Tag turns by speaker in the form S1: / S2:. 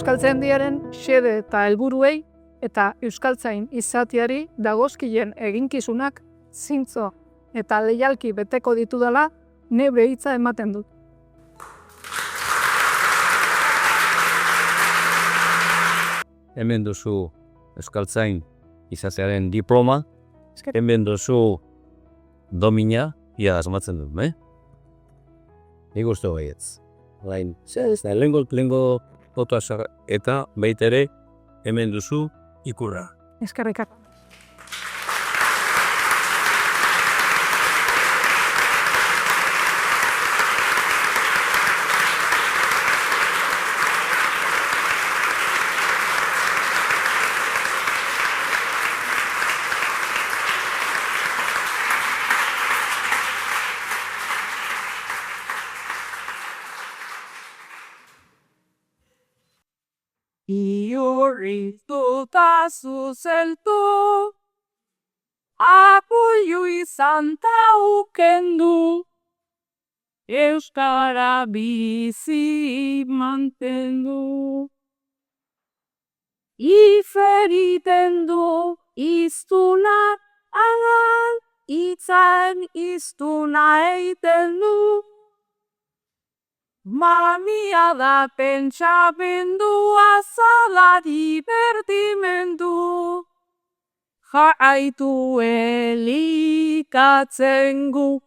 S1: Euskaltzaindiaren xede eta helburuei eta euskaltzain izateari dagozkien eginkizunak zintzo eta leialki beteko ditudala neure hitza ematen dut.
S2: Hemen duzu euskaltzain izatearen diploma, hemen duzu domina, ia asmatzen dut, Nik uste baietz. Lehengo fotoa eta baita ere hemen duzu ikurra.
S1: Eskerrik asko. Iurrituta zuzeltu, apoio izan ta ukendu, euskara bizi mantendu. Iferiten du iztunak, agal, itzan iztuna eiten du. Mamia da pentsamendu, azala divertimendu. Jarraitu elikatzen gu.